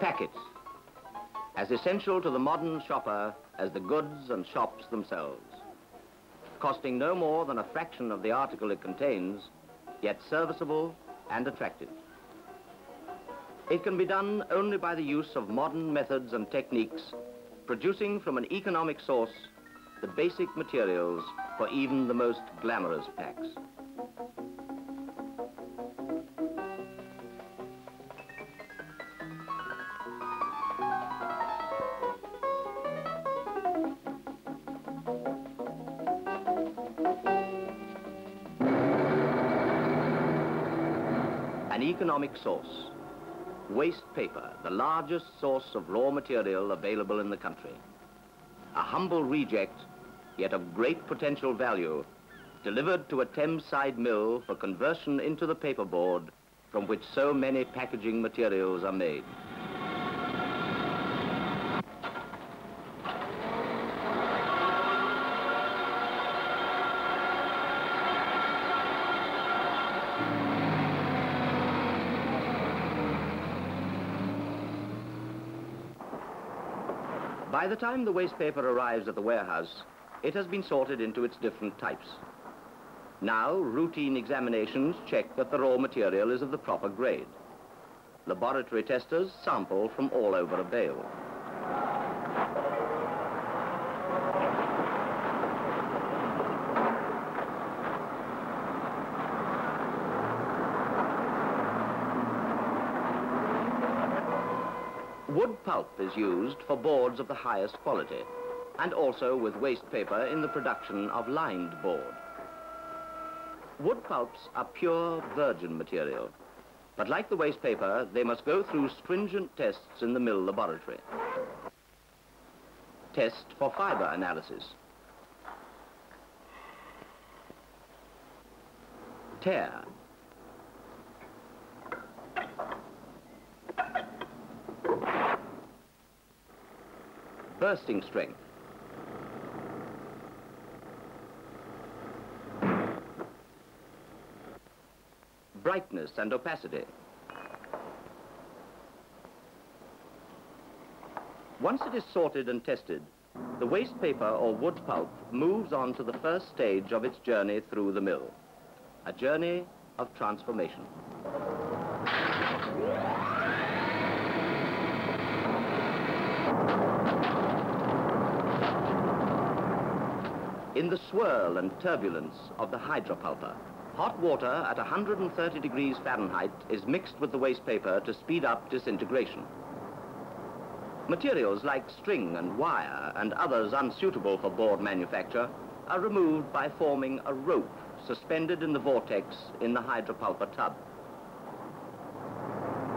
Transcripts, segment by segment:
Packets, as essential to the modern shopper as the goods and shops themselves. Costing no more than a fraction of the article it contains, yet serviceable and attractive. It can be done only by the use of modern methods and techniques, producing from an economic source the basic materials for even the most glamorous packs. An economic source. Waste paper, the largest source of raw material available in the country. A humble reject, yet of great potential value, delivered to a Thameside mill for conversion into the paperboard from which so many packaging materials are made. By the time the waste paper arrives at the warehouse, it has been sorted into its different types. Now, routine examinations check that the raw material is of the proper grade. Laboratory testers sample from all over a bale. Wood pulp is used for boards of the highest quality, and also with waste paper in the production of lined board. Wood pulps are pure virgin material, but like the waste paper, they must go through stringent tests in the mill laboratory. Test for fiber analysis. Tear. Bursting strength. Brightness and opacity. Once it is sorted and tested, the waste paper or wood pulp moves on to the first stage of its journey through the mill, a journey of transformation. In the swirl and turbulence of the hydropulper, hot water at 130 degrees Fahrenheit is mixed with the waste paper to speed up disintegration. Materials like string and wire and others unsuitable for board manufacture are removed by forming a rope suspended in the vortex in the hydropulper tub.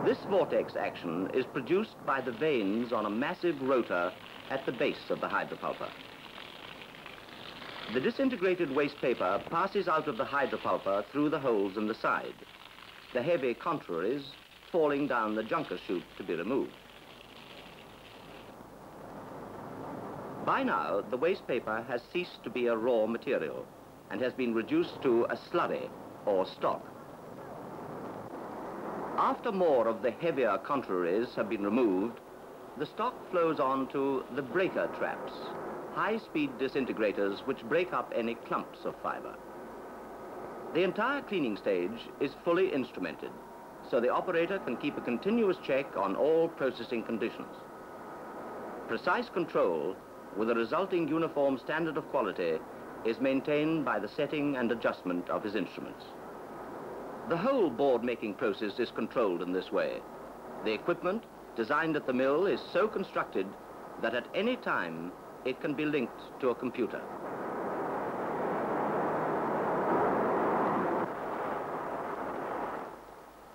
This vortex action is produced by the vanes on a massive rotor at the base of the hydropulper. The disintegrated waste paper passes out of the hydropulper through the holes in the side, the heavy contraries falling down the junker chute to be removed. By now, the waste paper has ceased to be a raw material and has been reduced to a slurry or stock. After more of the heavier contraries have been removed, the stock flows on to the breaker traps, high-speed disintegrators which break up any clumps of fiber. The entire cleaning stage is fully instrumented, so the operator can keep a continuous check on all processing conditions. Precise control, with a resulting uniform standard of quality, is maintained by the setting and adjustment of his instruments. The whole board-making process is controlled in this way. The equipment designed at the mill is so constructed that at any time it can be linked to a computer.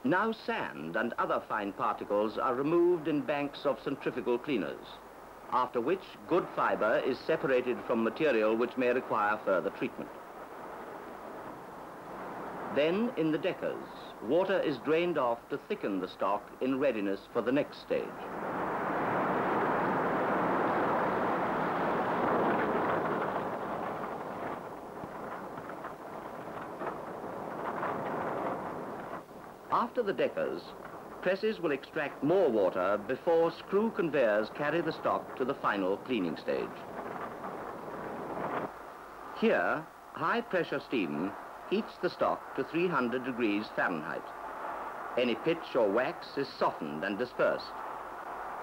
Now sand and other fine particles are removed in banks of centrifugal cleaners, after which good fiber is separated from material which may require further treatment. Then, in the deckers, water is drained off to thicken the stock in readiness for the next stage. After the deckers, Presses will extract more water before screw conveyors carry the stock to the final cleaning stage. Here, high-pressure steam heats the stock to 300 degrees Fahrenheit. Any pitch or wax is softened and dispersed.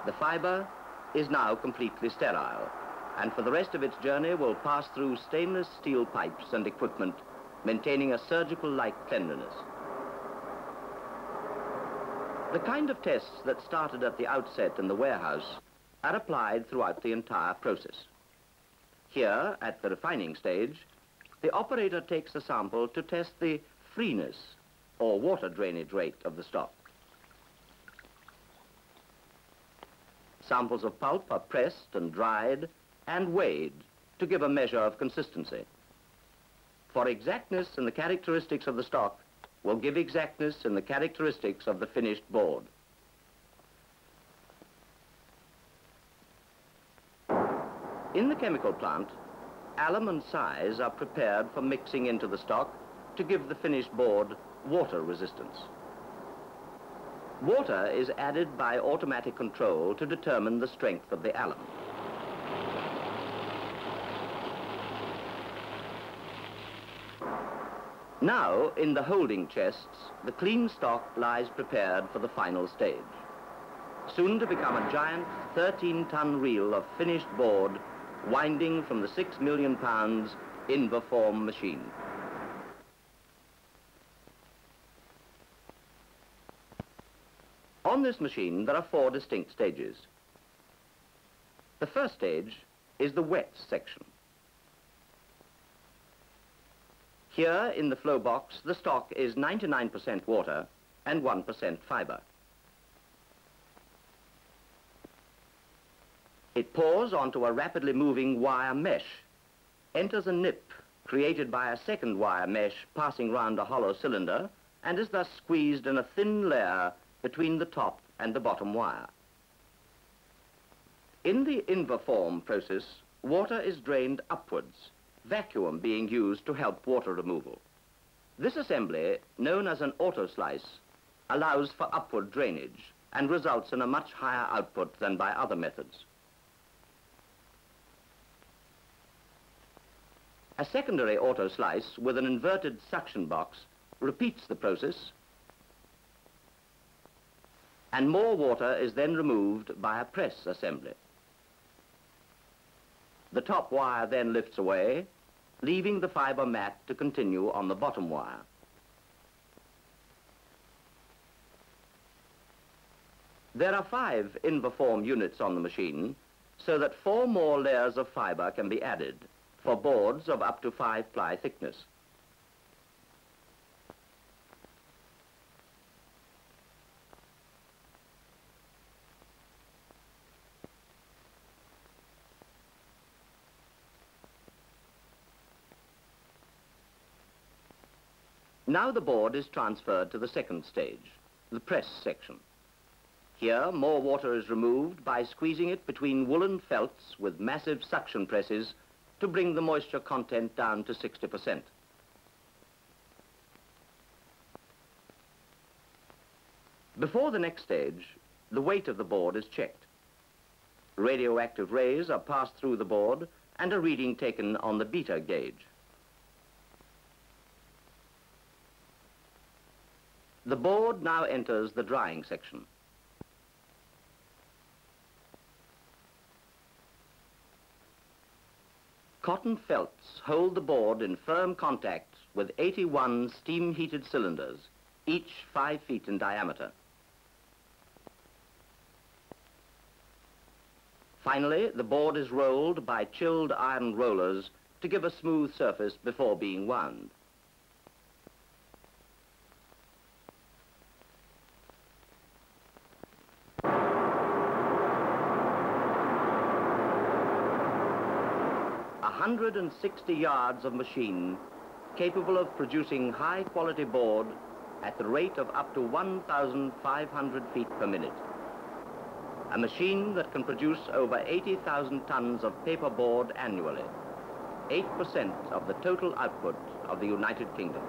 The fiber is now completely sterile, and for the rest of its journey will pass through stainless steel pipes and equipment, maintaining a surgical-like cleanliness. The kind of tests that started at the outset in the warehouse are applied throughout the entire process. Here, at the refining stage, the operator takes a sample to test the freeness or water drainage rate of the stock. Samples of pulp are pressed and dried and weighed to give a measure of consistency. For exactness in the characteristics of the stock will give exactness in the characteristics of the finished board. In the chemical plant, alum and size are prepared for mixing into the stock to give the finished board water resistance. Water is added by automatic control to determine the strength of the alum. Now, in the holding chests, the clean stock lies prepared for the final stage, soon to become a giant 13-ton reel of finished board winding from the 6 million pounds Inverform machine. On this machine, there are 4 distinct stages. The first stage is the wet section. Here, in the flow box, the stock is 99% water and 1% fiber. It pours onto a rapidly moving wire mesh, enters a nip created by a second wire mesh passing round a hollow cylinder, and is thus squeezed in a thin layer between the top and the bottom wire. In the Inverform process, water is drained upwards, vacuum being used to help water removal. This assembly, known as an autoslice, allows for upward drainage and results in a much higher output than by other methods. A secondary autoslice with an inverted suction box repeats the process, and more water is then removed by a press assembly. The top wire then lifts away, leaving the fiber mat to continue on the bottom wire. There are 5 Inverform units on the machine, so that 4 more layers of fiber can be added for boards of up to 5-ply thickness. Now the board is transferred to the second stage, the press section. Here, more water is removed by squeezing it between woolen felts with massive suction presses to bring the moisture content down to 60%. Before the next stage, the weight of the board is checked. Radioactive rays are passed through the board and a reading taken on the beta gauge. The board now enters the drying section. Cotton felts hold the board in firm contact with 81 steam-heated cylinders, each 5 feet in diameter. Finally, the board is rolled by chilled iron rollers to give a smooth surface before being wound. A 160 yards of machine capable of producing high-quality board at the rate of up to 1,500 feet per minute. A machine that can produce over 80,000 tons of paper board annually, 8% of the total output of the United Kingdom.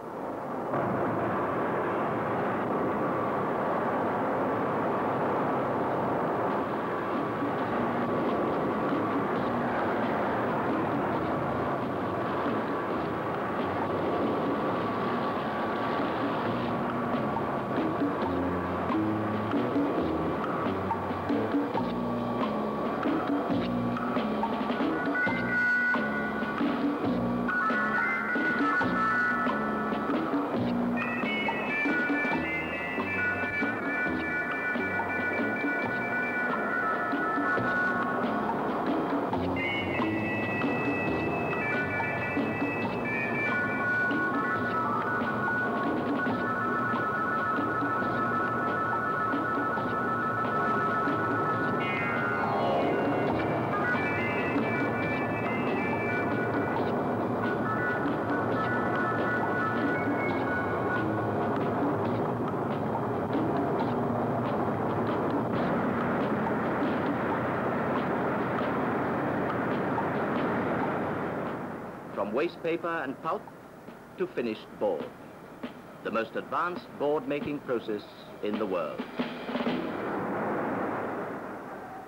From waste paper and pulp to finished board. The most advanced board-making process in the world.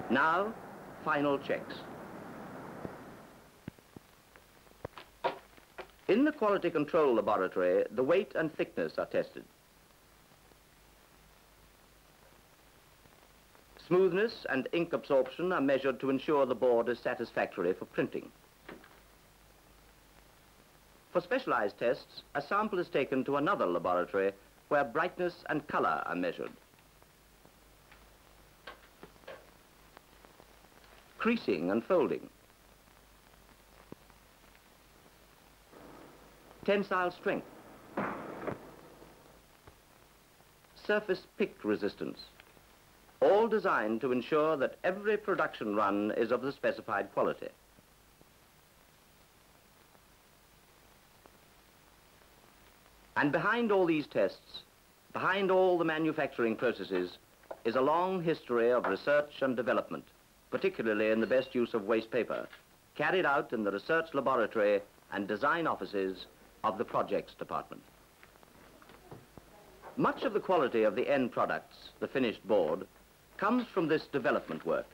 Now, final checks. In the quality control laboratory, the weight and thickness are tested. Smoothness and ink absorption are measured to ensure the board is satisfactory for printing. For specialized tests, a sample is taken to another laboratory where brightness and color are measured. Creasing and folding. Tensile strength. Surface pick resistance. All designed to ensure that every production run is of the specified quality. And behind all these tests, behind all the manufacturing processes, is a long history of research and development, particularly in the best use of waste paper, carried out in the research laboratory and design offices of the projects department. Much of the quality of the end products, the finished board, comes from this development work,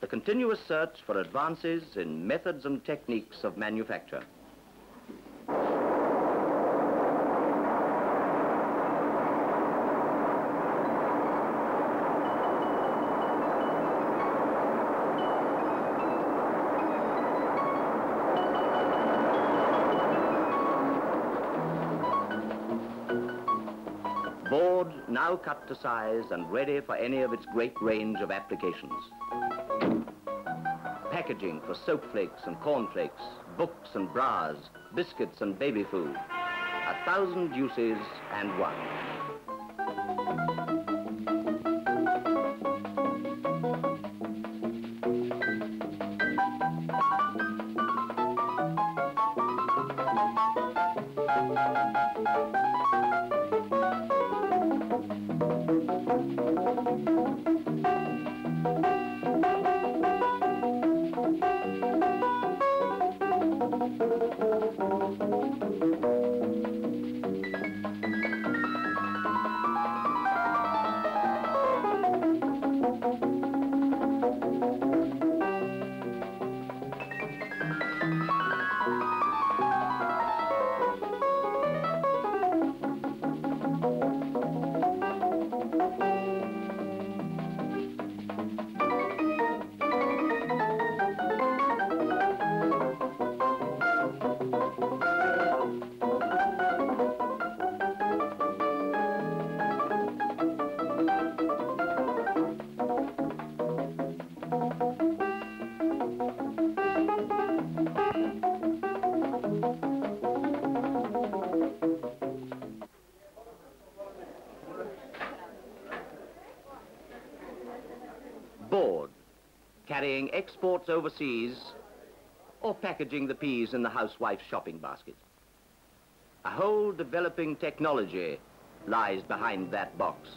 the continuous search for advances in methods and techniques of manufacture. Board now cut to size and ready for any of its great range of applications. Packaging for soap flakes and corn flakes, books and bras, biscuits and baby food. 1,000 uses and one. Board, carrying exports overseas or packaging the peas in the housewife's shopping basket. A whole developing technology lies behind that box.